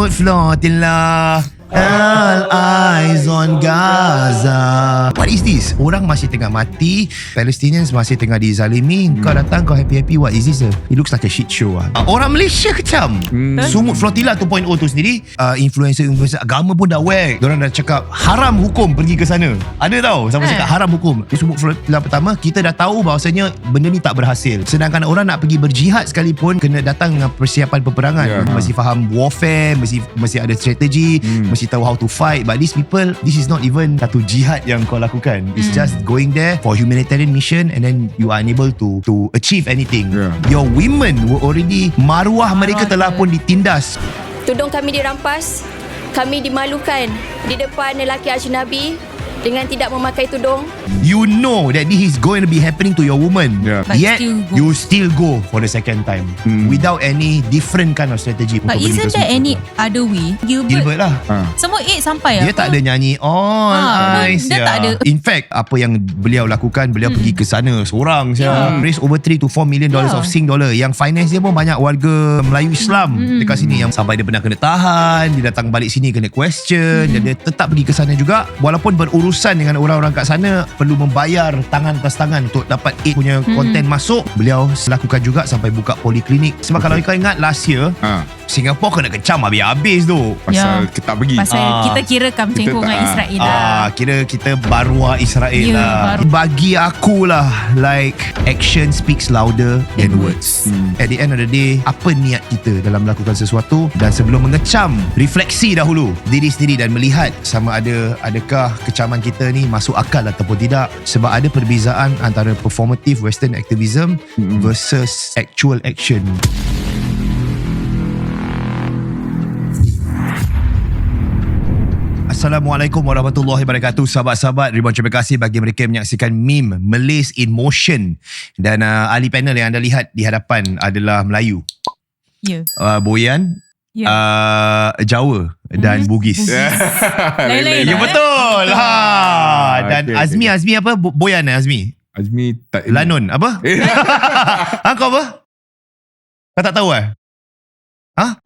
Smooth flotilla, all eyes on Gaza. What is this? Orang masih tengah mati, Palestinians masih tengah dizalimi. Kau datang, kau happy-happy. What is this? It looks like a shit show. Orang Malaysia kecam. Sumut Flotilla 2.0 tu sendiri, influencer agama pun dah whack. Diorang dah cakap haram hukum pergi ke sana. Ada tau siapa cakap haram hukum. Sumut Flotilla pertama, kita dah tahu bahawasanya benda ni tak berhasil. Sedangkan orang nak pergi berjihad sekalipun kena datang dengan persiapan peperangan. Mesti faham warfare, mesti ada strategi, mesti tahu how to fight. But these people, this is not even satu jihad yang kau lakukan. It's just going there for humanitarian mission and then you are unable to achieve anything. Your women were already, maruah mereka telah pun ditindas. Tudung kami dirampas, kami dimalukan di depan lelaki ajnabi dengan tidak memakai tudung. You know that this is going to be happening to your woman, But yet you still go for the second time without any different kind of strategy. But isn't there any other way? Gilbert lah, semua 8 sampai dia tak ada nyanyi all eyes. dia tak ada. In fact, apa yang beliau lakukan, beliau pergi ke sana seorang, raise over 3 to 4 million dollars of Sing dollar. Yang finance dia pun banyak warga Melayu Islam dekat sini yang sampai dia pernah kena tahan, dia datang balik sini kena question, dan dia tetap pergi ke sana juga walaupun berurusan dengan orang-orang kat sana, perlu membayar tangan atas tangan untuk dapat aid punya konten masuk. Beliau lakukan juga sampai buka poliklinik. Sebab kalau kau ingat last year, Singapore kena kecam habis-habis tu pasal kita pergi. Pasal kita kira kampung dengan Israel lah. Kira kita baruah Israel lah. Bagi aku lah, like action speaks louder than words. At the end of the day, apa niat kita dalam melakukan sesuatu, dan sebelum mengecam, refleksi dahulu diri sendiri dan melihat sama adakah kecaman kita ni masuk akal ataupun tidak. Sebab ada perbezaan antara performative western activism versus actual action. Assalamualaikum warahmatullahi wabarakatuh. Sahabat-sahabat, ribuan terima kasih bagi mereka yang menyaksikan meme Malays in Motion. Dan ahli panel yang anda lihat di hadapan adalah Melayu, Boyan, Jawa dan Bugis. Lain-lain Ya betul. Dan Azmi apa? Boyan Azmi tak Lanun apa? Kau apa? Kau tak tahu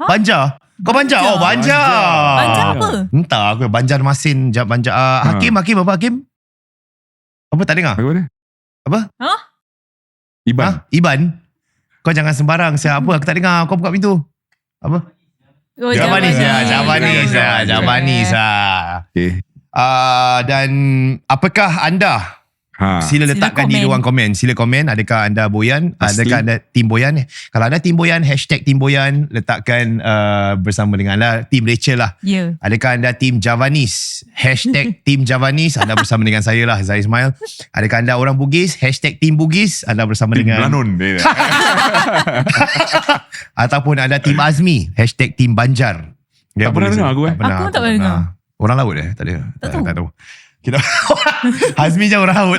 Banjar. Kau Banjar? Oh, Banjar. Banjar apa? Entah aku. Banjarmasin, Banjar. Hakim apa Hakim? Apa tak dengar? Apa? Iban. Kau jangan sembarang. Apa? Aku tak dengar. Kau buka pintu. Apa? Javanese. Okay. Dan apakah anda? Sila letakkan di ruang komen. Sila komen, adakah anda Boyan? Adakah anda tim Boyan? Kalau anda tim Boyan, hashtag tim Boyan, letakkan bersama dengan tim Rachel lah. Adakah anda tim Javanese? Hashtag tim Javanese, anda bersama dengan saya lah, Zai Ismail. Adakah anda orang Bugis? Hashtag tim Bugis, anda bersama tim dengan Lanun. Ataupun anda tim Azmi, hashtag tim Banjar. Tak pernah dengar aku Aku pun tak pernah dengar. Orang laut Tak ada. Tak tahu. Kita Hazmi je orang laut.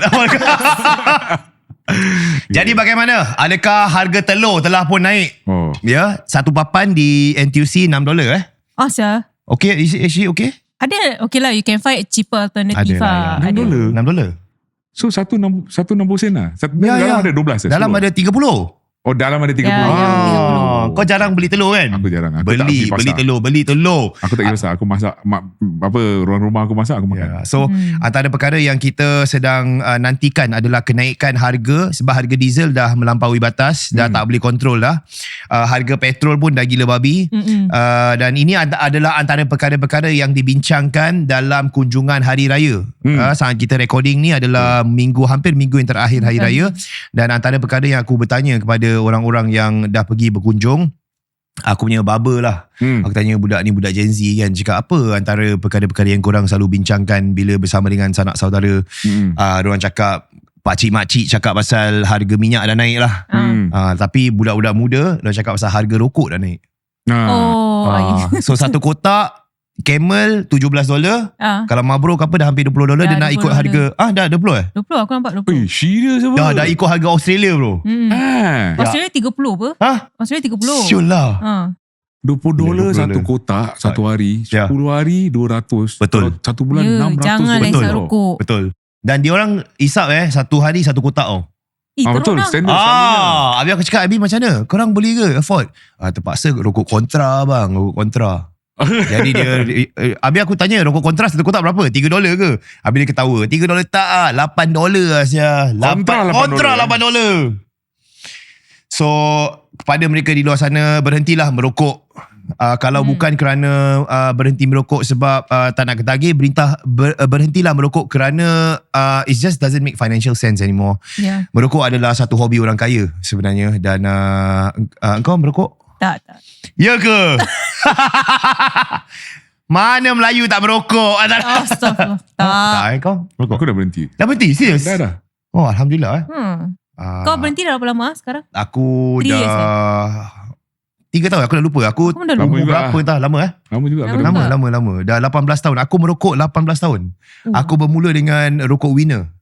Jadi bagaimana? Adakah harga telur telah pun naik? Ya, satu papan di NTUC $6 Asya. Okay, is it actually okay? Ada, okay lah, you can find cheaper alternative lah. $6. So 1.60 sen lah. Dalam ada 12 Dalam ada 30. Oh, dalam ada 30. Kau jarang beli telur kan? Aku jarang. Beli telur. Aku tak kisah. Aku masak orang rumah aku masak, aku makan. So antara perkara yang kita sedang nantikan adalah kenaikan harga. Sebab harga diesel dah melampaui batas, dah tak boleh kontrol dah. Harga petrol pun dah gila babi. Dan ini adalah antara perkara-perkara yang dibincangkan dalam kunjungan hari raya. Saat kita recording ni adalah hampir minggu yang terakhir hari raya. Dan antara perkara yang aku bertanya kepada orang-orang yang dah pergi berkunjung, aku punya barber lah. Aku tanya budak ni, budak Gen Z kan, cakap apa antara perkara-perkara yang korang selalu bincangkan bila bersama dengan sanak saudara. Diorang cakap, pakcik-makcik cakap pasal harga minyak dah naik lah. Tapi budak-budak muda diorang cakap pasal harga rokok dah naik. So satu kotak Camel $17. Kalau Marlboro apa dah hampir $20. Dia nak ikut harga. Dah 20 20 aku nampak 20. Serius apa? Dah ikut harga Australia bro. Australia 30 apa? Australia 30. Syul lah. $20 satu kotak satu hari. 10 hari 200. Betul. Satu bulan 600. Jangan hisap rokok. Betul. Dan diorang hisap satu hari satu kotak betul. Standard. Habis aku cakap, Abi macam mana? Korang boleh ke afford? Terpaksa rokok kontra bang. Rokok kontra. Jadi dia habis aku tanya rokok kontras satu kotak berapa? $3 ke? Habis dia ketawa, $3 tak ah, $8 Asia. Kontra $8. So kepada mereka di luar sana, berhentilah merokok. Kalau bukan kerana berhenti merokok sebab tak nak ketagih, berhentilah merokok kerana it just doesn't make financial sense anymore. Merokok adalah satu hobi orang kaya sebenarnya. Dan engkau merokok? Tak. Ya ke? Mana Melayu tak merokok? Astagfirullah. Tak kau merokok? Aku dah berhenti. Dah berhenti? Serius? Dah. Oh Alhamdulillah. Kau berhenti dah berapa lama sekarang? Aku 3 years, dah 3 tahun. Aku dah lupa. Aku dah lupa. umur berapa entah. Lama Lama juga. Lama. Dah 18 tahun. Aku merokok 18 tahun. Aku bermula dengan rokok Winner.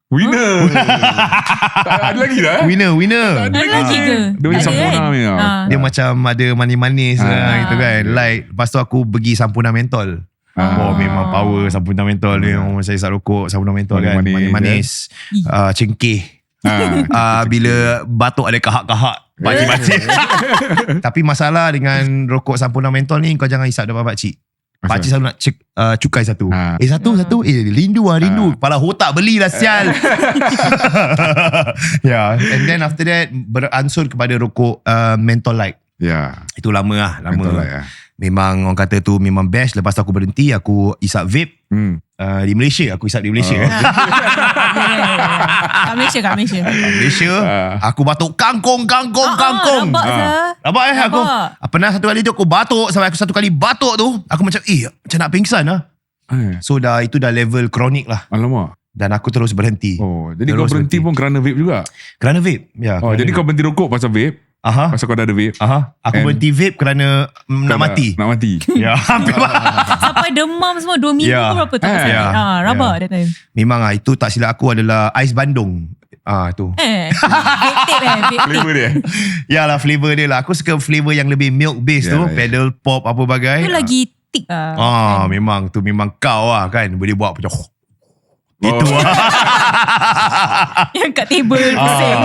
Tak ada lagi dah. Winner. Ada lagi ke? Dia macam sampurna punya. Dia macam ada manis-manis gitu kan. Like, lepas tu aku pergi sampurna mentol. Oh memang power sampurna mentol ni. Saya isap rokok sampurna mentol kan. Manis-manis. Cengkeh. Bila batuk ada kahak-kahak. Pakcik-pakcik. Tapi masalah dengan rokok sampurna mentol ni, kau jangan isap depan pakcik. Pakcik selalu nak cukai satu. Satu. Rindu. Kepala otak belilah sial. And then after that beransur kepada rokok mentol light. Itu lama lah. Mentol light, Memang orang kata tu memang best. Lepas tu aku berhenti, aku isap vape. Di Malaysia. Aku isap di Malaysia. Kat Malaysia. Aku batuk kangkung. Rabak aku. Pernah satu kali tu aku batuk. Sampai aku satu kali batuk tu, aku macam macam nak pingsan lah. So itu dah level kronik lah. Alamak. Dan aku terus berhenti. Jadi kau berhenti pun kerana vape juga? Kerana vape. Jadi kau berhenti rokok pasal vape? Pasal kau dah ada vape? Aku berhenti vape kerana nak mati. Hampir sampai demam semua 2 minggu berapa tak pasal. Rabak that time. Memang itu tak silap aku adalah ais bandung. Tu. Vape Flavor dia? Yalah flavor dia lah. Aku suka flavor yang lebih milk based tu. Pedal pop apa bagai. Itu lagi thick memang tu memang kau lah kan. Boleh buat macam itu yang kat table pusing.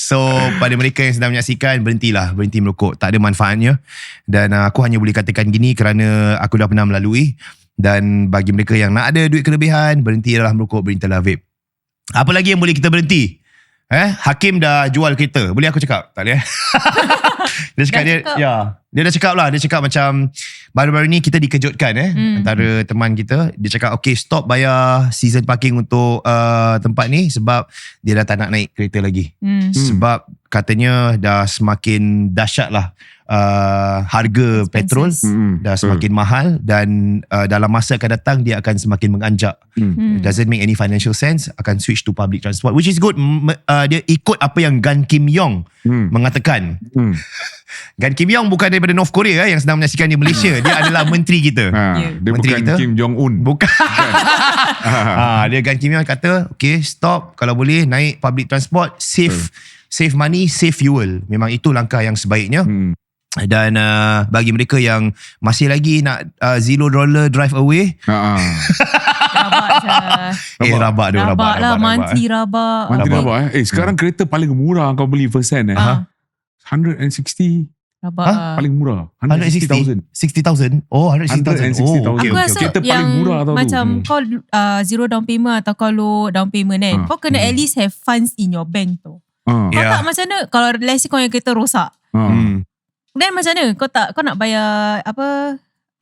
So pada mereka yang sedang menyaksikan, berhenti merokok. Tak ada manfaatnya. Dan aku hanya boleh katakan gini kerana aku dah pernah melalui. Dan bagi mereka yang nak ada duit kelebihan, berhentilah merokok, berhentilah vape. Apa lagi yang boleh kita berhenti? Hakim dah jual kereta. Boleh aku cakap? Tak boleh. Dia cakap dia dah cakap lah. Dia cakap macam baru-baru ni kita dikejutkan antara teman kita. Dia cakap okay, stop bayar season parking untuk tempat ni sebab dia dah tak nak naik kereta lagi. Sebab katanya dah semakin dahsyat lah harga petrol dah semakin mahal dan dalam masa akan datang dia akan semakin menganjak. Doesn't make any financial sense, akan switch to public transport, which is good. Dia ikut apa yang Gan Kim Yong mengatakan. Gan Kim Yong bukan daripada North Korea yang sedang menyaksikan di Malaysia. Dia adalah menteri kita. Dia menteri bukan kita. Kim Jong Un. Bukan. Dia Gan Kim Yong kata okay, stop, kalau boleh naik public transport, save money, save fuel. Memang itu langkah yang sebaiknya. Dan bagi mereka yang masih lagi nak $0 drive away, rabak lah. Monthly rabak. Sekarang kereta paling murah kau beli first hand 160. Paling murah 160,000. 60,000. Oh, 160,000. Aku rasa kereta yang paling murah tau macam tu. kau zero down payment atau kau low down payment kan, kau kena at least have funds in your bank tu. Kau tak macam mana kalau let's say kau yang kereta rosak, then macam mana kau nak bayar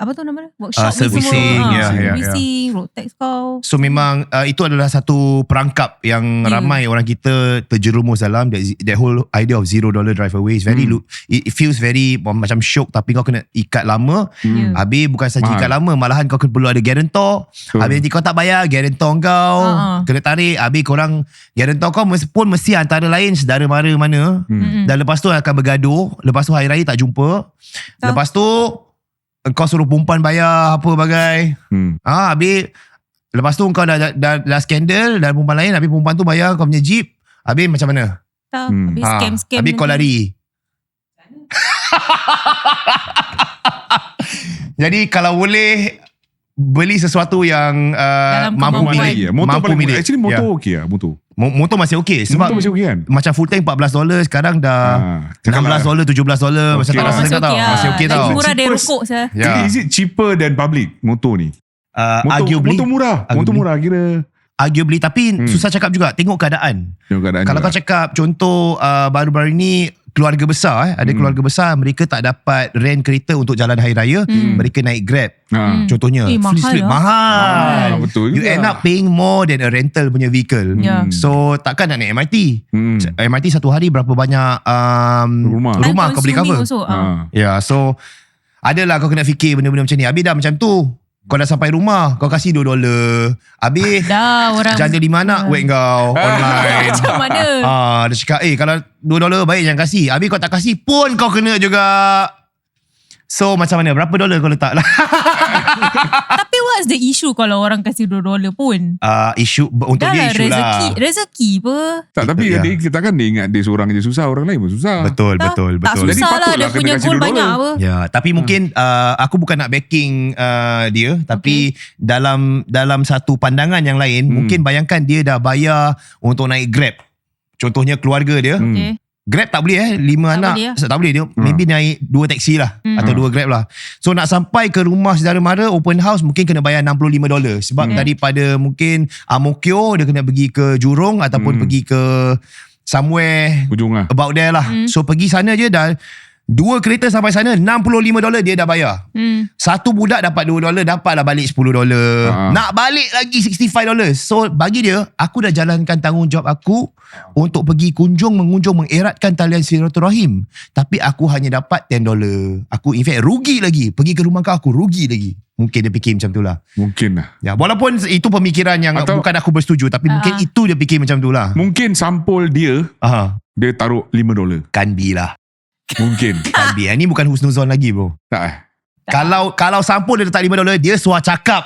apa tu nama dia? Workshop servicing, servicing, road tax kau. So memang itu adalah satu perangkap yang ramai orang kita terjerumus dalam. That whole idea of $0 drive away is very it feels very macam syok, tapi kau kena ikat lama. Habis bukan saja ikat lama, malahan kau perlu ada guarantor. Habis nanti kau tak bayar, guarantor kau kena tarik. Habis korang guarantor kau pun mesti antara lain saudara mara mana. Dan lepas tu akan bergaduh. Lepas tu hari raya tak jumpa. Lepas tu kau suruh perempuan bayar apa bagai. Habis lepas tu kau dah skandal dan perempuan lain. Habis perempuan tu bayar kau punya jeep. Habis macam mana? Habis scam. Habis kau lari. Jadi kalau boleh beli sesuatu yang mampu kemampuan. milik. Motor Mampu paling milik. Actually motor okey lah. Motor Masih okey sebab Motor masih okey kan. macam full tank $14, sekarang dah $16, $17 macam Okay tak lah. rasa sangat tau. Masih okey tau. Lagi murah dari Cheapest. rokok saya. Ya. Is it cheaper than public motor ni? Arguably Motor murah. Motor murah kira. Arguably tapi susah cakap juga. Tengok keadaan. Kalau kau cakap contoh baru-baru ni keluarga besar ada keluarga besar, mereka tak dapat rent kereta untuk jalan hari raya, mereka naik Grab. Contohnya mahal lah. mahal. Betul You juga. end up paying more than a rental punya vehicle. So takkan nak naik MRT. MRT satu hari berapa banyak rumah kau boleh cover. Ya, so adalah kau kena fikir benda-benda macam ni. Habis dah macam tu, kau dah sampai rumah, kau kasih $2. Habis Dah orang janda 5 anak wait kau online. macam mana? Dia cakap kalau $2 baik jangan kasih. Habis kau tak kasih pun kau kena juga. So macam mana? Berapa dolar kau letak lah? Tapi what's the issue kalau orang kasih $2 pun? Isu untuk Dah dia lah isu lah. rezeki apa? Tak, tapi Ya. kita kan dia ingat dia seorang je susah, orang lain pun susah. Betul. Tak Jadi susah lah, patutlah dia kena punya kasih goal $2. banyak apa. Ya, tapi mungkin aku bukan nak backing dia, tapi dalam satu pandangan yang lain, mungkin bayangkan dia dah bayar untuk naik Grab. Contohnya keluarga dia, Okay. Grab tak boleh 5 anak boleh, tak boleh dia maybe naik 2 taksi lah atau 2 Grab lah. So nak sampai ke rumah saudara mara open house mungkin kena bayar $65 sebab daripada mungkin Amokyo dia kena pergi ke Jurong ataupun pergi ke somewhere Ujung lah. about there lah. So pergi sana je dah 2 kereta sampai sana $65 dia dah bayar. Satu budak dapat $2 dapatlah balik $10. Nak balik lagi $65. So bagi dia, aku dah jalankan tanggungjawab aku untuk pergi mengunjung mengeratkan talian silaturahim, tapi aku hanya dapat $10. Aku in fact rugi lagi. Pergi ke rumah kau aku rugi lagi. Mungkin dia fikir macam tu lah. Mungkin lah. Ya, walaupun itu pemikiran yang bukan aku bersetuju, tapi mungkin itu dia fikir macam tu lah. Mungkin sampul dia taruh $5. Can be lah. Mungkin. Can be. Ini bukan husnuzon lagi bro. Tak. Kalau sampul dia letak $5, dia suah cakap.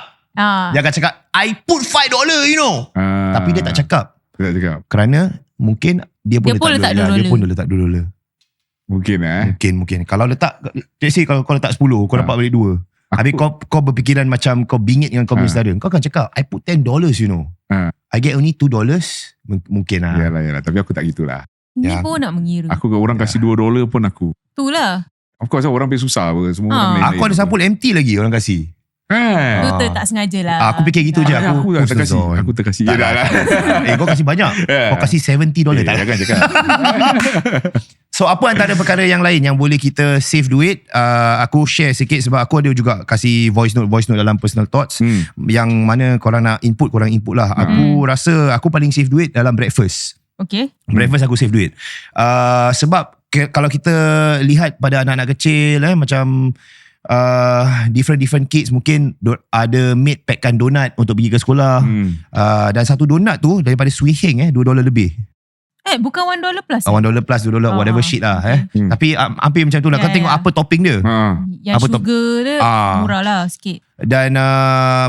Dia akan cakap, I put $5 you know. Tapi dia tak cakap. Tak cakap. Kerana mungkin dia pun letak $2. Dia pun letak $2. Mungkin Mungkin. Kalau letak, let's say kalau kau letak 10, kau dapat balik 2. Habis kau berfikiran macam kau bingit dengan kau punya saudara. Kau akan cakap, I put $10 you know. I get only $2. Mungkin lah. Yalah. Tapi aku tak gitulah. Ini pun nak mengira. Aku ke orang kasih $2 pun aku. Itulah. Of course orang pun susah apa. Semua orang lain-lain. Aku ada sampul empty lagi orang kasih. Itu tak sengaja lah. Aku fikir gitu je. Aku tak terkasih. Aku terkasih. Tak lah. Kau kasih banyak. Kau kasih $70. Tak Jangan cakap. So apa antara perkara yang lain yang boleh kita save duit? Aku share sikit sebab aku ada juga kasih voice note dalam personal thoughts. Yang mana korang nak input, korang input lah. Aku rasa aku paling save duit dalam breakfast. Okay. Breakfast aku save duit. Sebab kalau kita lihat pada anak-anak kecil macam different kids mungkin ada maid packkan donut untuk pergi ke sekolah. Dan satu donut tu daripada Swee Heng $2 lebih. Bukan $1 plus. $1 plus $2 whatever shit lah. Tapi hampir macam tu lah. Kau tengok apa topping dia. Yang apa sugar dia murah lah sikit. Dan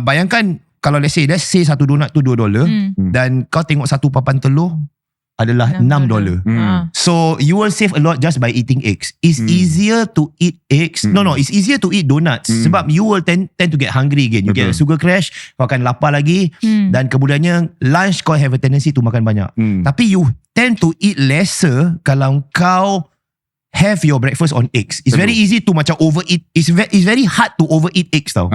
bayangkan kalau let's say satu donut tu $2 dan kau tengok satu papan telur adalah $6. So you will save a lot just by eating eggs. It's easier to eat eggs. No, it's easier to eat donuts. Sebab you will tend to get hungry again. You get a sugar crash, kau akan lapar lagi. Dan kemudiannya lunch kau have a tendency to makan banyak. Tapi you tend to eat lesser kalau kau have your breakfast on eggs. It's very easy to macam overeat. It's very hard to overeat eggs tau.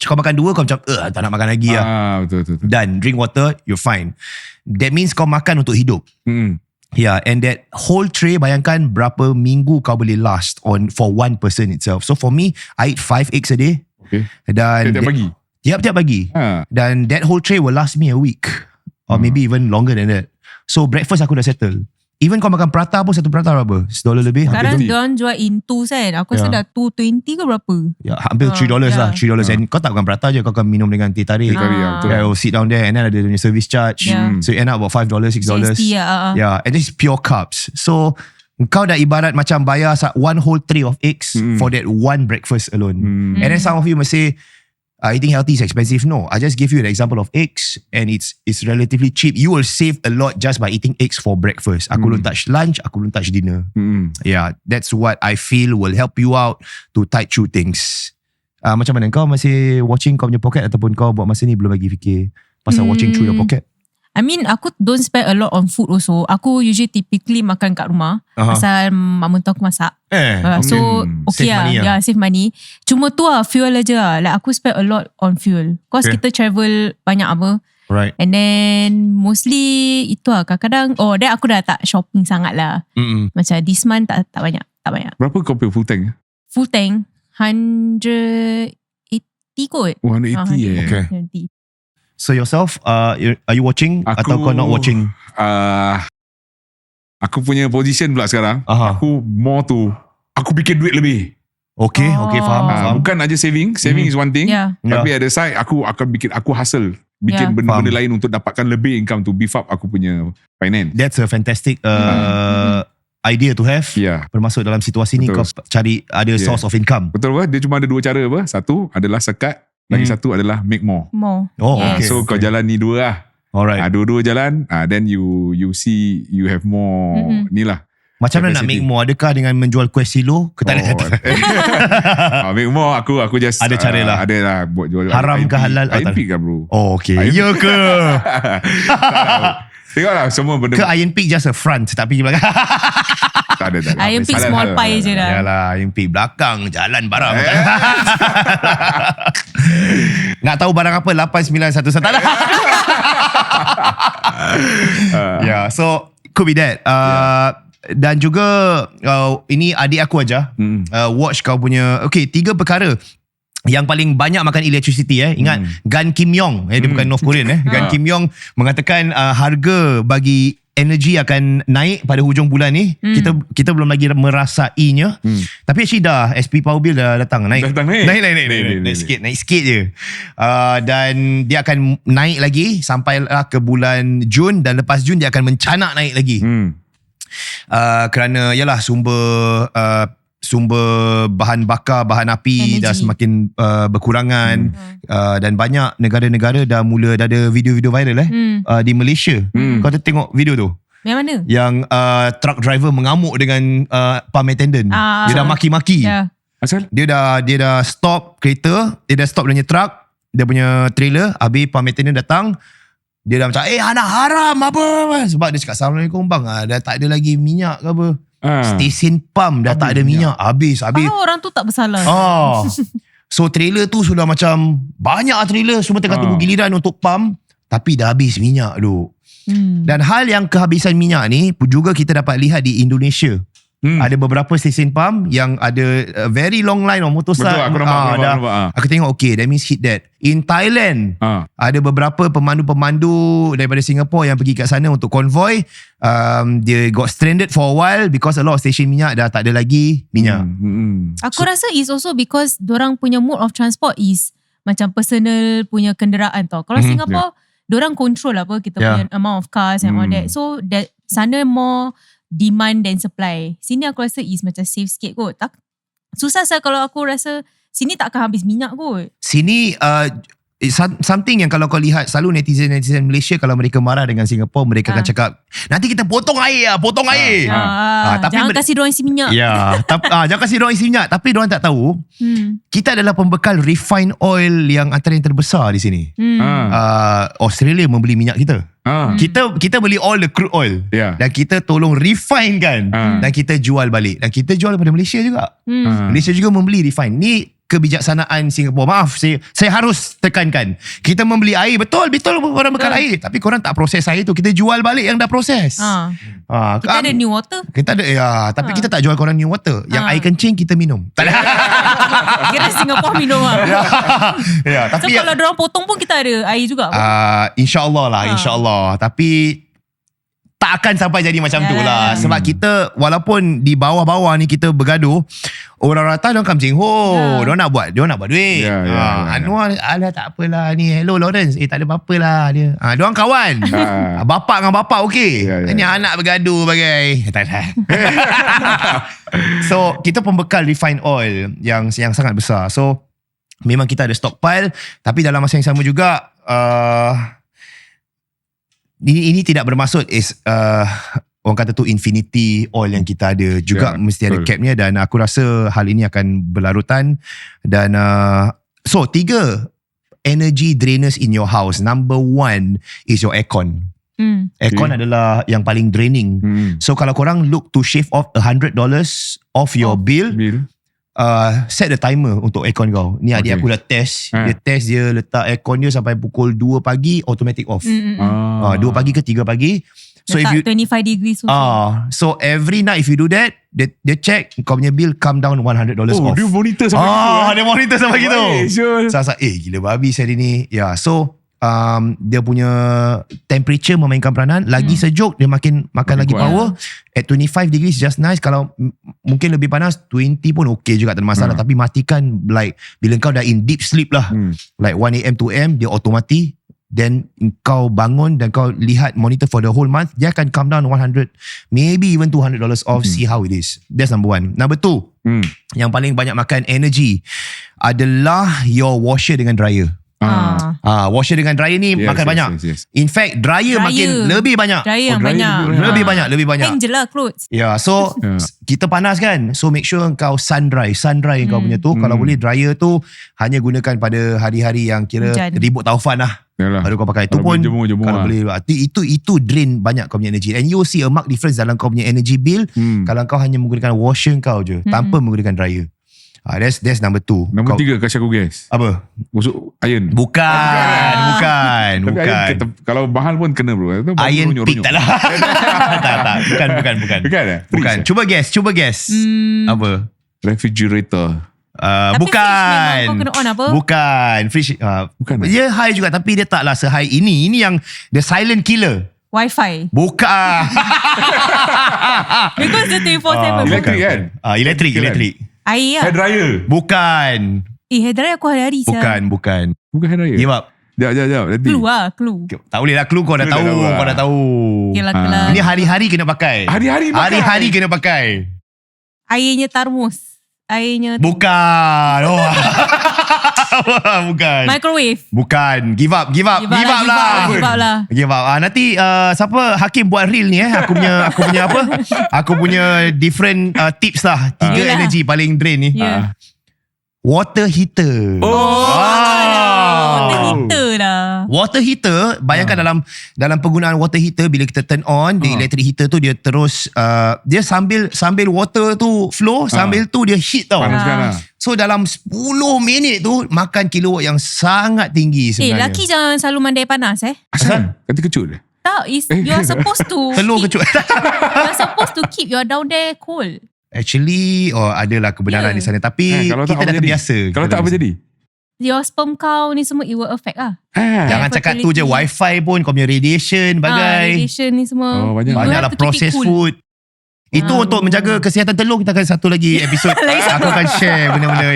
Kau makan 2 kau macam tak nak makan lagi lah. Betul. Dan drink water, you're fine. That means kau makan untuk hidup. Yeah, and that whole tray bayangkan berapa minggu kau boleh last for one person itself. So for me, I eat 5 eggs a day. Okay. Dan Tiap pagi? Tiap pagi. Dan that whole tray will last me a week. Or maybe even longer than that. So breakfast aku dah settle. Even kau makan prata pun, satu prata berapa? $1 lebih? Sekarang diorang jual in 2 kan. Aku rasa dah $2.20 ke berapa? Ya, hampir $3 lah. $3. And kau tak makan prata je, kau akan minum dengan teh tarik. You'll sit down there and then ada service charge. So you end up about $5, $6. Yeah, and this is pure carbs. So kau dah ibarat macam bayar one whole tray of eggs for that one breakfast alone. And then some of you must say, eating healthy is expensive. No, I just give you an example of eggs and it's relatively cheap. You will save a lot just by eating eggs for breakfast. Aku belum touch lunch, aku belum touch dinner. Yeah, that's what I feel will help you out to tide through things. Macam mana? Kau masih watching kau punya pocket ataupun kau buat masa ni belum lagi fikir pasal watching through your pocket? I mean, aku don't spend a lot on food also. Aku usually typically makan kat rumah. Pasal mak mentua aku masak. So, okay lah. Save money. Cuma tu lah, fuel aja lah. Like aku spend a lot on fuel. Cause kita travel banyak apa. Right. And then, mostly itu lah. Kadang-kadang, then aku dah tak shopping sangat lah. Macam this month tak banyak. Berapa kau pay full tank? Full tank, 180 kot. 180 Okay. So yourself, are you watching atau kau not watching? Aku punya position pula sekarang. Aku more to aku bikin duit lebih. Okay, faham. Bukan aja saving is one thing. Tapi at the side aku akan aku hustle. Bikin benda-benda lain untuk dapatkan lebih income to beef up aku punya finance. That's a fantastic idea to have. Bermasuk dalam situasi ni kau cari ada source of income. Betul apa? Dia cuma ada 2 cara apa. Satu adalah sekat. Lagi satu adalah make more. Okay. So kau jalan ni 2 lah. Alright. Dua-dua jalan. Then you see you have more ni lah. Macam mana nak make more? Adakah dengan menjual kuih silo? Ke tak ada kata? Make more aku just ada cara lah. Ada lah buat jual. Haram ke halal? Iron Peak lah bro. Okay. Ya ke? Tengoklah semua benda. Ke Iron Peak just a front tapi belakang? Tak ada. Iron Peak small pie je dah. Yalah, Iron Peak belakang jalan barang. Nak tahu barang apa? 8911. Tak ada. So could be that. Dan juga ini adik aku aja watch kau punya. Okay, 3 perkara yang paling banyak makan electricity. Ingat Gan Kim Yong, dia bukan North Korean. Gan Kim Yong mengatakan harga bagi energi akan naik pada hujung bulan ni. Kita belum lagi merasainya. Tapi actually dah SP Power Bill dah datang. Naik sikit je. Dan dia akan naik lagi sampailah ke bulan Jun, dan lepas Jun dia akan mencanak naik lagi. Kerana yalah sumber bahan bakar, bahan api dah semakin berkurangan. Dan banyak negara-negara dah ada video-video viral di Malaysia. Kau tengok video tu? Yang mana? Yang truck driver mengamuk dengan pump attendant. Dia dah maki-maki. Asal? Dia dah stop kereta, dia dah stop dia punya truck, dia punya trailer. Habis pump attendant datang, dia dah macam anak haram apa. Sebab dia cakap Assalamualaikum bang, dah tak ada lagi minyak ke apa. Stesen pump dah tak ada minyak. Habis. Orang tu tak bersalah. So trailer tu sudah macam banyak trailer semua tengah tunggu giliran untuk pump, tapi dah habis minyak tu. Dan hal yang kehabisan minyak ni juga kita dapat lihat di Indonesia. Ada beberapa stesen pump yang ada very long line on motorcycle. Betul, aku nampak. Aku tengok okay, that means hit that. In Thailand, ada beberapa pemandu-pemandu daripada Singapore yang pergi kat sana untuk konvoy. Dia got stranded for a while because a lot of station minyak dah tak ada lagi minyak. Aku rasa is also because dorang punya mode of transport is macam personal punya kenderaan tau. Kalau Singapore, dorang control apa kita punya amount of cars and all that. So that sana more demand dan supply. Sini aku rasa is macam safe sikit kot. Susah saya kalau aku rasa sini takkan habis minyak kot. Sini something yang kalau kau lihat selalu netizen Malaysia kalau mereka marah dengan Singapore, mereka akan cakap nanti kita potong air. Tapi jangan kasih diorang isi minyak. Jangan kasih diorang isi minyak. Tapi diorang tak tahu kita adalah pembekal refined oil yang antara yang terbesar di sini. Australia membeli minyak kita. Kita beli all the crude oil dan kita tolong refine kan, dan kita jual balik, dan kita jual kepada Malaysia juga. Malaysia juga membeli refine. Ni kebijaksanaan Singapura. Maaf, saya harus tekankan. Kita membeli air, betul korang bekal air, tapi korang tak proses air tu. Kita jual balik yang dah proses. Kita ada new water. Kita ada tapi kita tak jual korang new water. Yang air kencing kita minum. Tak ada. Kira Singapura minum tapi so kalau diorang potong pun kita ada air juga. InsyaAllah. Tapi tak akan sampai jadi macam tu lah. Sebab kita walaupun di bawah-bawah ni kita bergaduh, orang rata diorang kamcing diorang nak buat duit. Anwar tak apalah ni, hello Lawrence, tak ada apa-apa lah dia. Diorang kawan. Bapak dengan bapak okey. Ni anak bergaduh bagai. Tak ada. So kita pembekal refined oil yang sangat besar. So memang kita ada stockpile, tapi dalam masa yang sama juga ini tidak bermaksud orang kata tu infinity oil yang kita ada juga mesti ada capnya, dan aku rasa hal ini akan berlarutan. Dan so 3 energy drainers in your house. Number 1 is your aircon. Aircon adalah yang paling draining. So kalau korang look to shave off $100 off your bill, set the timer untuk aircon kau. Ni adik aku dah test. Dia test, dia letak aircon dia sampai pukul 2 pagi automatic off. 2 pagi ke 3 pagi. So if you 25 degrees so every night if you do that, dia check kau punya bill come down $100 off. Dia monitor sampai gitu. Dia monitor sampai gitu. Sure. Saya gila babi saya ni. So dia punya temperature memainkan peranan. Lagi sejuk dia makan lagi power. At 25 degrees just nice. Kalau mungkin lebih panas 20 pun okay juga, tak ada masalah. Tapi matikan like bila kau dah in deep sleep lah, like 1 AM 2 AM dia automati. Then kau bangun dan kau lihat monitor for the whole month, dia akan come down 100, maybe even $200 off. See how it is. That's number 1. Number 2, yang paling banyak makan energy adalah your washer dengan dryer. Washer dengan dryer ni makan banyak. In fact, dryer makin lebih banyak. Dryer yang banyak. Lebih banyak. Hang je lah clothes. So kita panas kan, so make sure kau sun dry kau punya tu. Kalau boleh dryer tu hanya gunakan pada hari-hari yang kira ribut taufan lah. Baru kau pakai. Itu pun jemur kalau boleh, itu drain banyak kau punya energy. And you see a marked difference dalam kau punya energy bill kalau kau hanya menggunakan washer kau je tanpa menggunakan dryer. That's number 2. Number 3 kasih aku guess. Apa? Gosok iron. Bukan. Kalau mahal pun kena bro. Iron pick tak lah. tak. Bukan. Cuba guess. Apa? Refrigerator. Bukan. Kau kena on apa? Bukan. Fridge. Bukan. Dia high juga tapi dia taklah se-high ini. Ini yang the silent killer. Wi-Fi. Bukan. Because dia 24/7. Elektrik kan? Elektrik. Air lah. Hair dryer. Bukan. Hair dryer aku hari-hari Bukan. Bukan hair dryer. Give up. Sekejap. Nanti. Clue. Tak boleh lah clue, kau dah tahu. Okay lah. Ini hari-hari kena pakai. Hari-hari kena pakai. Airnya termos. Bukan. Bukan. Microwave. Bukan. Give up lah. Give up. Nanti siapa Hakim buat reel ni Aku punya apa? Aku punya different tips lah. 3 energy paling drain ni. Water heater. Water heater lah. Water heater, bayangkan dalam penggunaan water heater, bila kita turn on the electric heater tu, dia terus dia sambil water tu flow, sambil tu dia heat tau. So dalam 10 minit tu makan kilowatt yang sangat tinggi sebenarnya. Laki jangan selalu mandi panas Asal? Kata kecut dia? Tak, you are supposed to telur kecut. You are supposed to keep your down there cool. Actually adalah kebenaran di sana, tapi kita dah terbiasa. Kalau tak apa jadi? Your sperm kau ni semua it will affect lah. Jangan cakap tu je, wifi pun kau punya radiation bagai. Radiation ni semua. Banyaklah processed food. Itu untuk menjaga kesihatan telur. Kita akan satu lagi episod. Aku akan share benda-benda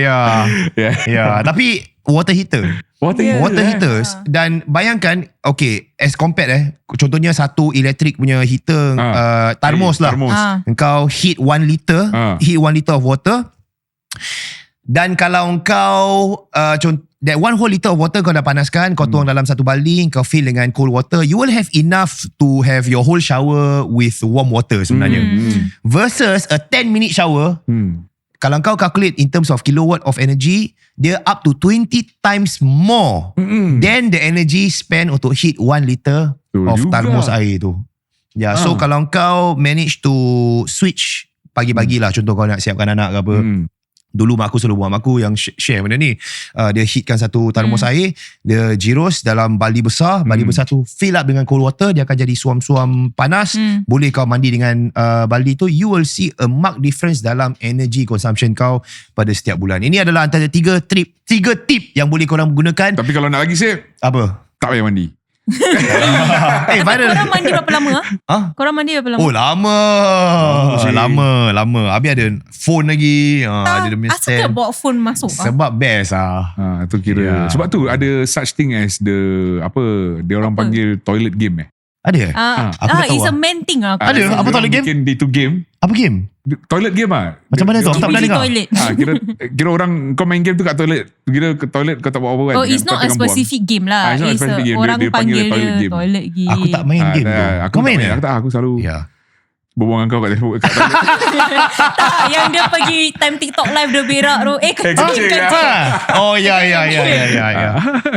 Tapi water heater. Water heaters. Dan bayangkan, okay, as compared contohnya satu elektrik punya heater termos lah. Engkau heat 1 liter, heat 1 liter of water. Dan kalau engkau that 1 whole liter of water kau dah panaskan, kau tuang dalam satu baldi, kau fill dengan cold water, you will have enough to have your whole shower with warm water sebenarnya. Versus a 10-minute shower, kalau kau calculate in terms of kilowatt of energy, dia up to 20 times more than the energy spent untuk heat 1 liter of termos air tu. So kalau kau manage to switch pagi-pagi lah, contoh kau nak siapkan anak ke apa, dulu mak aku selalu buat, mak aku yang share benda ni. Dia heatkan satu termos air, dia jiros dalam baldi besar. Baldi besar tu fill up dengan cold water, dia akan jadi suam-suam panas. Boleh kau mandi dengan baldi tu. You will see a marked difference dalam energy consumption kau pada setiap bulan. Ini adalah antara 3 tip yang boleh korang gunakan. Tapi kalau nak lagi save, apa? Tak payah mandi. Korang mandi berapa lama? Korang mandi berapa lama? Oh, lama. Habis ada phone lagi. Ada asal kena bawa phone masuk? Sebab best tu kira. Sebab tu ada such thing as the dia orang panggil toilet game Ada? It's a main thing Ada? Apa toilet game? Bikin day to game. Apa game? Toilet game Macam mana tu? Aku tak pernah dengar. Kira orang kau main game tu kat toilet. Kira ke toilet kau tak buat apa-apa kan. It's not a specific game lah. It's orang panggil dia toilet game. Aku tak main game tu. Aku main. Aku selalu berbual dengan kau kat toilet. Tak, yang dia pergi time TikTok live dia berak tu. Kencing. Oh ya.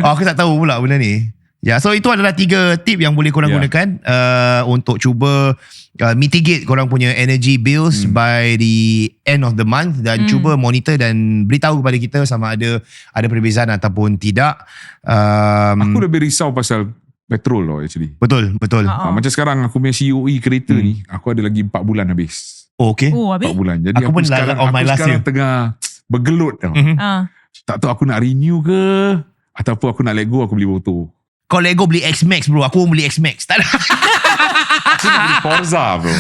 Aku tak tahu pula benda ni. Ya, so itu adalah 3 tip yang boleh korang gunakan untuk cuba mitigate korang punya energy bills by the end of the month, dan cuba monitor dan beritahu kepada kita sama ada perbezaan ataupun tidak. Aku lebih risau pasal petrol lah actually. Betul. Macam sekarang aku punya COE kereta ni, aku ada lagi 4 bulan habis. Oh, okay. 4 bulan. Jadi aku pun sekarang tengah bergelut tau. Tak tahu aku nak renew ke ataupun aku nak let go, aku beli motor. Kau let go beli X-Max bro. Aku pun beli X-Max. Tak ada. Aku nak beli Forza bro.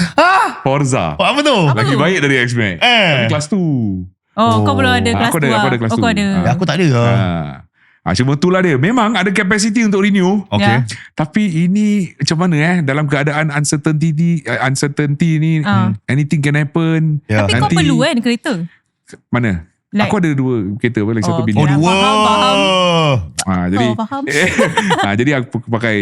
Forza. Apa tu? Lagi baik dari X-Max. Tapi kelas 2. Kau belum ada kelas 2. Aku ada kelas 2. Kau ada. Aku tak ada. Cuma itulah dia. Memang ada capacity untuk renew. Okay. Tapi ini macam mana dalam keadaan uncertainty ni, anything can happen. Tapi kau perlu kereta? Mana? Aku ada 2 kereta, lagi satu bini. Oh, 2. Faham. Jadi faham. jadi aku pakai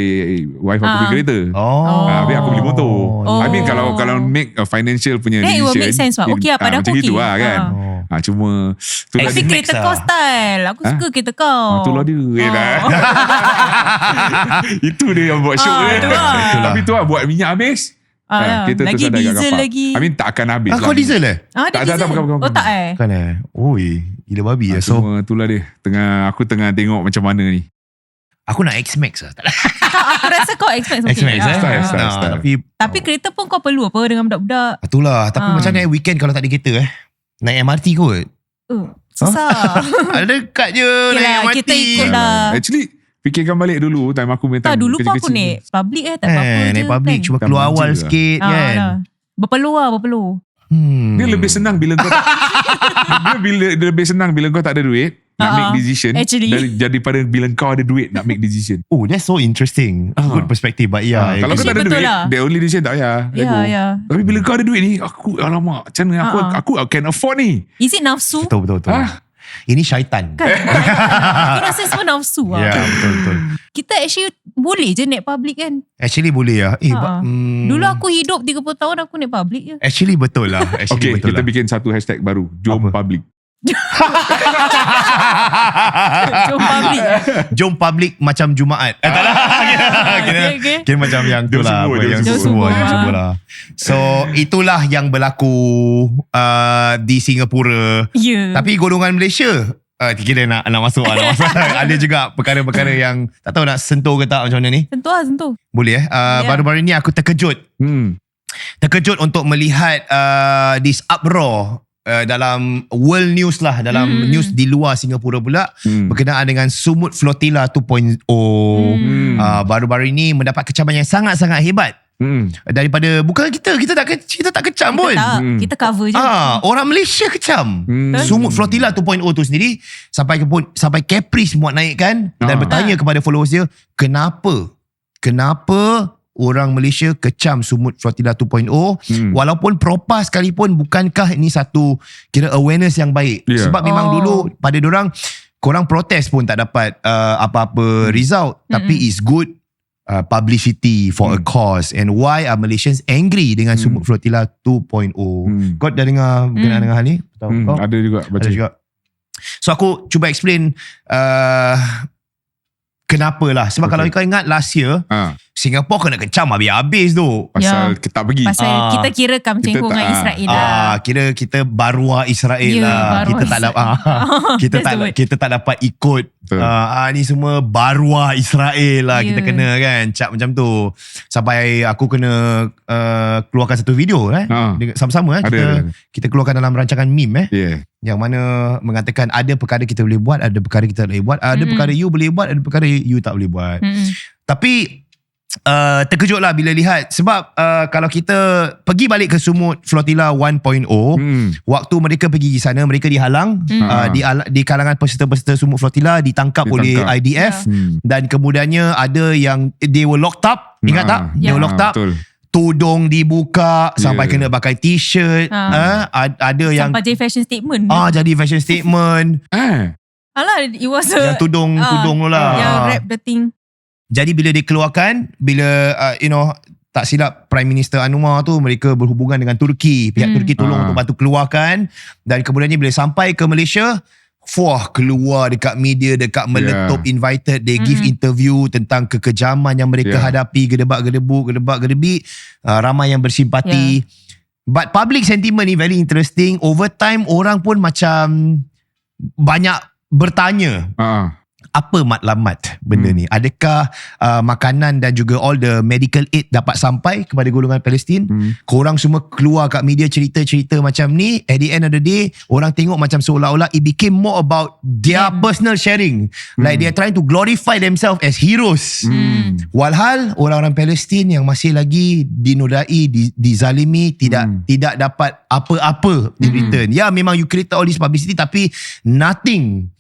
wife aku beli kereta. Habis aku beli motor. I mean kalau make a financial punya decision, it will make sense. Okay, pada aku macam okay. itu lah kan. Cuma tapi kereta kau style. Aku suka kereta kau. Itulah dia. Itu dia yang buat show dia. Tapi tu lah buat minyak habis. Kereta lagi diesel lagi. I mean tak akan habis. Kau diesel Tak, bukan. Oh tak Kan Oi, gila babi ya. So itulah dia. Aku tengah tengok macam mana ni. Aku nak X-Max lah. Aku rasa kau X-Max okay. X-Max style. Tapi kereta pun kau perlu apa dengan budak-budak. Itulah. Tapi macam ni weekend kalau tak ada kereta naik MRT kot. Susah. Ada dekat je naik MRT. Kita ikut lah. Actually fikirkan balik dulu time aku main time dulu pun aku naik public tak apa-apa je. Naik public cuma keluar awal sikit kan. Berpeluh. Dia lebih senang bila kau dia lebih senang bila kau tak ada duit nak make decision daripada bila kau ada duit nak make decision. Oh, that's so interesting. Good perspective. But kalau kau tak ada duit, the only decision tak payah. Tapi bila kau ada duit ni, alamak, macam mana aku can afford ni. Is it nafsu? Betul. Ini syaitan. Aku rasa semua nafsu lah. Ya, betul. Kita actually boleh je naik public kan? Actually boleh lah. Dulu aku hidup 30 tahun aku naik public je. Actually betul lah. Okay, kita bikin satu hashtag baru. Jom public. Jom public macam Jumaat. Tak lah. Kira macam yang tu lah. Yang semua lah. So itulah yang berlaku di Singapura. Tapi golongan Malaysia kira nak masuk lah. Ada juga perkara-perkara yang tak tahu nak sentuh ke tak macam mana ni. Sentuh. Boleh baru-baru ni aku terkejut. Terkejut untuk melihat this uproar dalam world news lah, dalam news di luar Singapura pula, berkenaan dengan Sumut Flotilla 2.0. Baru-baru ini mendapat kecaman yang sangat-sangat hebat. Daripada bukan kita tak kecam pun. Kita cover je. Orang Malaysia kecam. Sumut Flotilla 2.0 tu sendiri sampai Caprice muat naikkan dan bertanya kepada followers dia, kenapa orang Malaysia kecam Sumut Flotilla 2.0 walaupun propas sekalipun, bukankah ini satu kira awareness yang baik? Sebab memang dulu pada diorang, korang protes pun tak dapat apa-apa result, tapi it's good publicity for a cause. And why are Malaysians angry dengan Sumut Flotilla 2.0? Kau dah dengar berkenaan dengan hal ni? Ada juga baca. Ada juga. So aku cuba explain kenapa lah. Sebab kalau kau ingat last year Singapore kena kecam habis-habis tu. Pasal kita tak pergi. Pasal kita kira macam dengan Israel lah. Kira kita baruah Israel lah. Kita tak dapat ikut. Ni semua baruah Israel lah. Kita kena kan cap macam tu. Sampai aku kena keluarkan satu video sama-sama kita keluarkan dalam rancangan meme yang mana mengatakan ada perkara kita boleh buat, ada perkara kita tak boleh buat, ada perkara you boleh buat, ada perkara you tak boleh buat. Tapi terkejut lah bila lihat. Sebab kalau kita pergi balik ke Sumut Flotilla 1.0, waktu mereka pergi di sana, mereka dihalang di kalangan peserta-peserta Sumut Flotilla, ditangkap oleh IDF. Dan kemudiannya ada yang they were locked up. Ingat tak? They were locked up. Betul. Tudung dibuka sampai kena pakai t-shirt. Ada yang sampai jadi fashion statement. Jadi fashion statement. Alah, it was yang tudung tu lah. Yang wrap the thing. Jadi bila dikeluarkan, bila tak silap Prime Minister Anwar tu mereka berhubungan dengan Turki. Pihak Turki tolong untuk bantu keluarkan, dan kemudiannya bila sampai ke Malaysia, keluar dekat media, dekat meletup, invited, they give interview tentang kekejaman yang mereka hadapi, gedebak-gedebik, ramai yang bersimpati. But public sentiment ni very interesting. Over time orang pun macam banyak bertanya, apa matlamat benda ni? Adakah makanan dan juga all the medical aid dapat sampai kepada golongan Palestin? Korang semua keluar kat media cerita-cerita macam ni. At the end of the day, orang tengok macam seolah-olah it became more about their personal sharing. Like they are trying to glorify themselves as heroes. Walhal orang-orang Palestin yang masih lagi dinodai, dizalimi, tidak dapat apa-apa in return. Ya, memang you create all this publicity, tapi nothing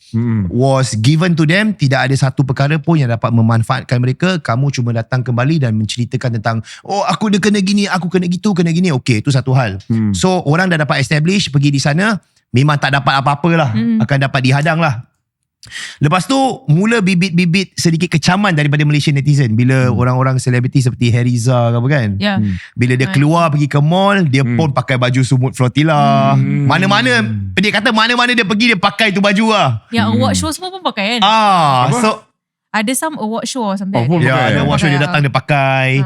was given to them. Tidak ada satu perkara pun yang dapat memanfaatkan mereka. Kamu cuma datang kembali dan menceritakan tentang, aku dia kena gini, aku kena gitu, kena gini. Okay, itu satu hal. So orang dah dapat establish, pergi di sana memang tak dapat apa-apa lah, akan dapat dihadang lah. Lepas tu mula bibit-bibit sedikit kecaman daripada Malaysian netizen bila orang-orang selebriti seperti Heriza ke apa kan, bila dia keluar pergi ke mall, dia pun pakai baju sumut flotilla. Mana-mana dia kata, mana-mana dia pergi dia pakai tu baju lah. Yang award show semua pun pakai kan. So ada some award show sampai ada award show dia datang dia pakai.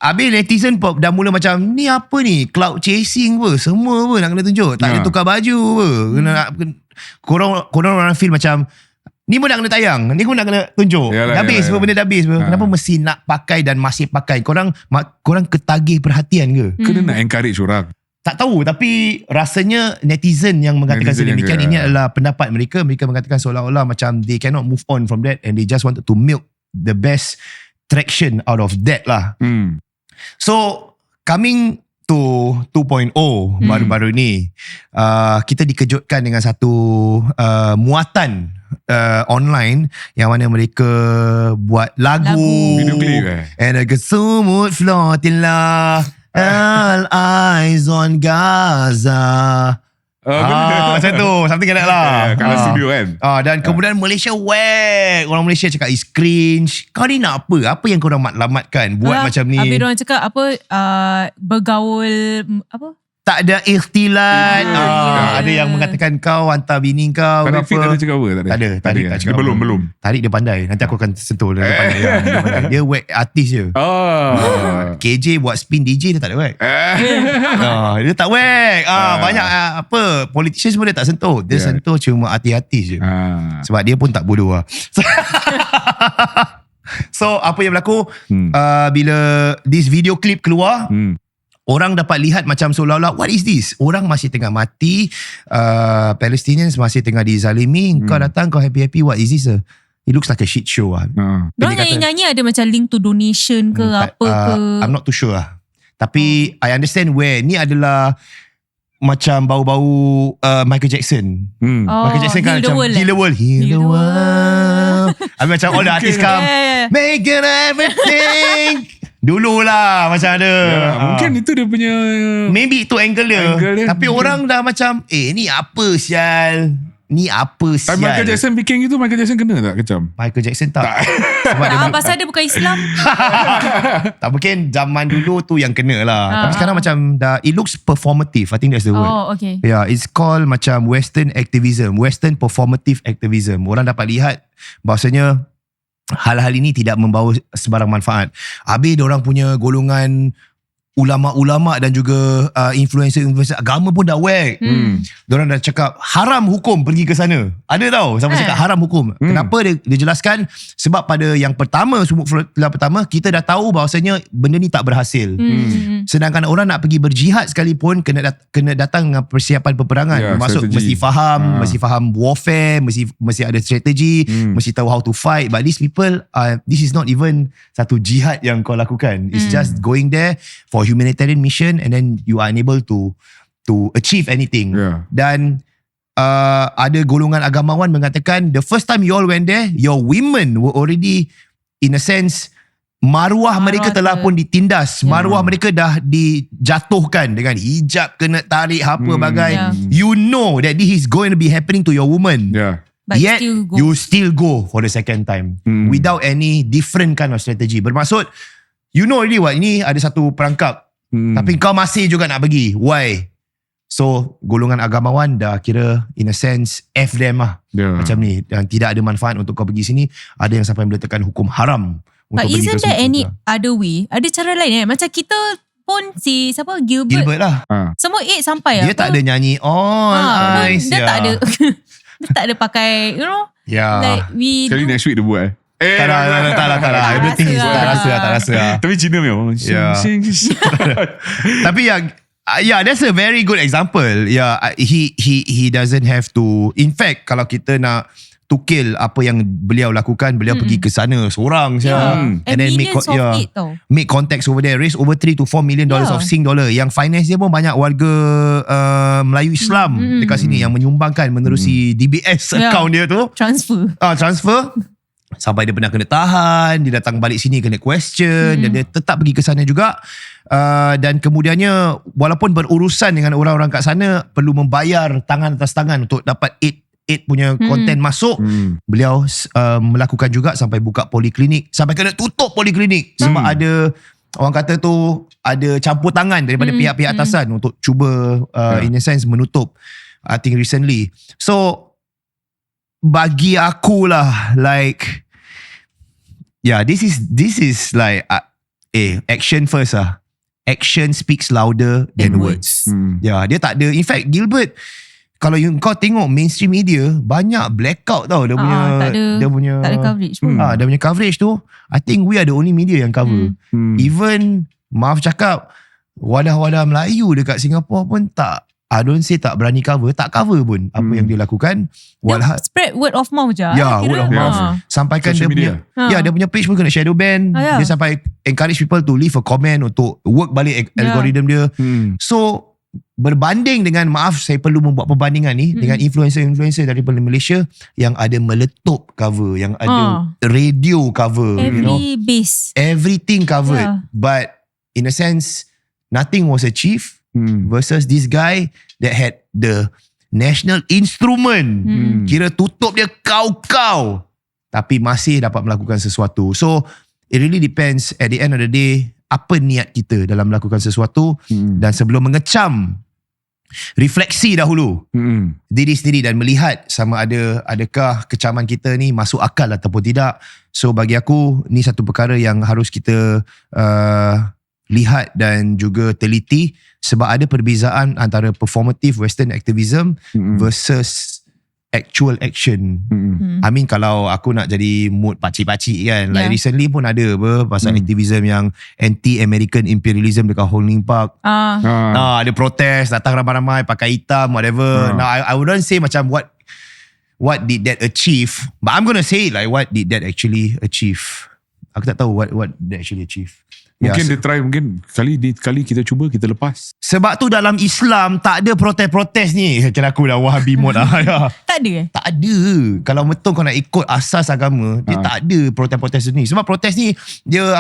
Habis netizen pun dah mula macam, ni apa ni, cloud chasing pun, semua pun nak kena tunjuk, tak ada tukar baju pun, korang orang feel macam ni pun nak kena tayang, ni pun nak kena tunjuk. Dah habis pun, benda dah habis pun. Kenapa mesti nak pakai dan masih pakai? Korang ketagih perhatian ke? Kena nak encourage orang? Tak tahu, tapi rasanya netizen yang mengatakan sedemikian. Ini adalah pendapat mereka. Mereka mengatakan seolah-olah macam they cannot move on from that and they just wanted to milk the best traction out of that lah. So coming to 2.0 baru-baru ni, kita dikejutkan dengan satu muatan online yang mana mereka buat lagu. Video klip and a sumut flotilla, all eyes on Gaza. Macam tu, something like that lah. Kat studio kan. Dan kemudian Malaysia orang Malaysia cakap is cringe. Kau ni nak apa? Apa yang korang matlamatkan buat macam ni? Habis orang cakap apa, bergaul apa? Tak ada ikhtilat. Ada yang mengatakan kau hantar bini kau. Tarik Fit ada cakap apa? Tak ada. Tarik tak cakap. Belum. Tarik dia pandai. Nanti aku akan sentuh dia pandai. Dia whack artis je. KJ buat spin DJ dia tak ada whack. Dia tak whack. Banyak politician semua dia tak sentuh. Dia sentuh cuma artis-artis je. Sebab dia pun tak bodoh lah. So apa yang berlaku bila this video clip keluar, orang dapat lihat macam seolah-olah, what is this? Orang masih tengah mati, Palestinians masih tengah dizalimi. Kau datang, kau happy-happy, what is this? It looks like a shit show lah. Diorang nyanyi-nyanyi ada macam link to donation ke apa ke? I'm not too sure lah. Tapi I understand where ni adalah macam bau-bau Michael Jackson. Michael Jackson kan macam Heal the World. Habis macam all the artists come, make it everything. Dululah macam ada. Mungkin itu dia punya, maybe itu angle dia. Tapi orang dah macam, ni apa sial? Ni apa sial? Michael Jackson bikin gitu, Michael Jackson kena tak kecam? Michael Jackson tak. Sebab pasal dia bukan Islam. Tak, mungkin zaman dulu tu yang kena lah. Tapi sekarang macam dah, it looks performative. I think that's the word. Okay. Yeah, it's called macam Western activism, Western performative activism. Orang dapat lihat bahawasanya hal-hal ini tidak membawa sebarang manfaat. Habis diorang punya golongan ulama-ulama dan juga influencer-influencer agama pun dah whack. Diorang dah cakap haram hukum pergi ke sana. Ada tau siapa cakap haram hukum. Kenapa dia jelaskan? Sebab pada yang pertama, sumut flotilla pertama, kita dah tahu bahawasanya benda ni tak berhasil. Sedangkan orang nak pergi berjihad sekalipun kena datang dengan persiapan peperangan. Maksud mesti faham warfare, mesti ada strategi, mesti tahu how to fight. But these people, this is not even satu jihad yang kau lakukan. It's just going there for humanitarian mission and then you are unable to achieve anything. Dan ada golongan agamawan mengatakan the first time you all went there, your women were already in a sense, maruah mereka telah pun ditindas. Maruah mereka dah dijatuhkan dengan hijab kena tarik apa bagai. You know that this is going to be happening to your woman. But yet you still go for the second time without any different kind of strategy. Bermaksud You know already what, ini ada satu perangkap. Tapi kau masih juga nak pergi. Why? So golongan agamawan dah kira in a sense F them lah. Macam ni. Dan tidak ada manfaat untuk kau pergi sini. Ada yang sampai meletakkan hukum haram. But isn't there any other way? Ada cara lain Macam kita pun si siapa Gilbert lah. Semua 8 sampai dia tak ada nyanyi dia tak ada dia tak ada pakai like we sekali next week dia buat tak lah everything is tak rasa tapi Cina memang tapi that's a very good example. He doesn't have to, in fact kalau kita nak tukil apa yang beliau lakukan, beliau pergi ke sana seorang and then make contacts over there, raise over 3 to 4 million dollars of Sing dollar. Yang finance dia pun banyak warga Melayu Islam dekat sini yang menyumbangkan menerusi DBS account dia tu, transfer sampai dia pernah kena tahan, dia datang balik sini kena question dan dia tetap pergi ke sana juga. Dan kemudiannya walaupun berurusan dengan orang-orang kat sana, perlu membayar tangan atas tangan untuk dapat 8 punya konten masuk. Beliau melakukan juga sampai buka poliklinik, sampai kena tutup poliklinik sebab ada orang kata tu ada campur tangan daripada pihak-pihak atasan untuk cuba in a sense menutup. I think recently. So bagi aku lah like this is like action first lah. Action speaks louder than words. Dia tak ada, in fact Gilbert kalau kau tengok mainstream media banyak blackout tau dia punya tak ada coverage pun. Dia punya coverage tu I think we are the only media yang cover. Even maaf cakap wadah-wadah Melayu dekat Singapore pun tak, I don't say tak berani cover, tak cover pun apa yang dia lakukan. Spread word of mouth je. Word of mouth. Sampaikan social dia punya dia punya page pun kena shadow ban. Dia sampai encourage people to leave a comment untuk work balik algorithm dia. So berbanding dengan, maaf saya perlu membuat perbandingan ni dengan influencer-influencer daripada Malaysia yang ada meletup cover, yang ada radio cover, base, everything covered, but in a sense nothing was achieved versus this guy that had the national instrument, kira tutup dia kau tapi masih dapat melakukan sesuatu. So it really depends at the end of the day apa niat kita dalam melakukan sesuatu. Dan sebelum mengecam, refleksi dahulu diri sendiri dan melihat sama adakah kecaman kita ni masuk akal ataupun tidak. So bagi aku ni satu perkara yang harus kita lihat dan juga teliti, sebab ada perbezaan antara performative western activism versus actual action. I mean kalau aku nak jadi mood pakcik-pakcik kan, like recently pun ada pasal activism yang anti-American imperialism dekat Hong-Lim Park. Ada protes, datang ramai-ramai pakai hitam, whatever. Now I wouldn't say macam what did that achieve, but I'm gonna say like what did that actually achieve. Aku tak tahu what they actually achieve. Mungkin dia try, mungkin kali kita cuba, kita lepas. Sebab tu dalam Islam tak ada protes-protes ni. Kira aku dah Wahabi mode lah. Tak ada Tak ada. Kalau betul kau nak ikut asas agama, dia tak ada protes-protes ni. Sebab protes ni dia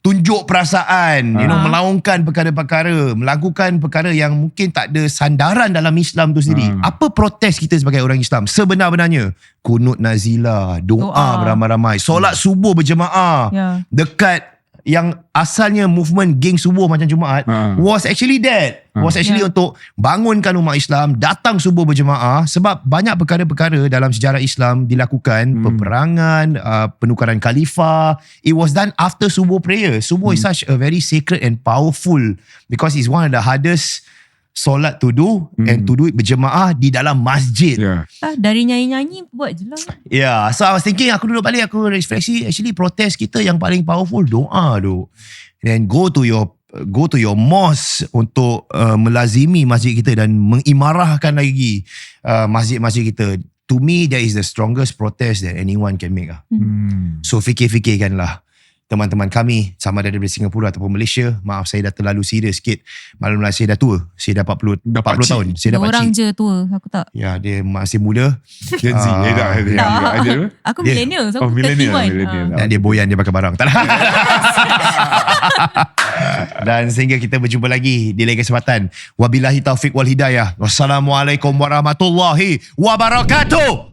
tunjuk perasaan, melaungkan perkara-perkara, melakukan perkara yang mungkin tak ada sandaran dalam Islam tu sendiri. Apa protes kita sebagai orang Islam sebenar-benarnya? Kunut nazilah, doa beramai-ramai, solat subuh berjemaah dekat yang asalnya movement geng subuh macam Jumaat was actually that. Was actually untuk bangunkan umat Islam datang subuh berjemaah, sebab banyak perkara-perkara dalam sejarah Islam dilakukan, peperangan, penukaran khalifah, it was done after subuh prayer. Subuh is such a very sacred and powerful because it's one of the hardest solat to do and to do it berjemaah di dalam masjid. Dari nyanyi-nyanyi buat je lah. So I was thinking, aku duduk balik, aku refleksi, actually protest kita yang paling powerful doa tu. Then go to your mosque untuk melazimi masjid kita dan mengimarahkan lagi masjid-masjid kita. To me, that is the strongest protest that anyone can make. So fikir-fikirkanlah. Teman-teman kami sama ada dari Singapura ataupun Malaysia, maaf saya dah terlalu serius sikit. Maklumlah saya dah tua. Saya dah 40 tahun. Saya dah pakcik. Orang je tua, aku tak. Ya, dia masih muda. Gen Z. Aku millennial. Oh, millennial. Dan dia boyan, dia pakai barang. Dan sehingga kita berjumpa lagi di lain kesempatan. Wabillahi taufiq wal hidayah. Wassalamualaikum warahmatullahi wabarakatuh.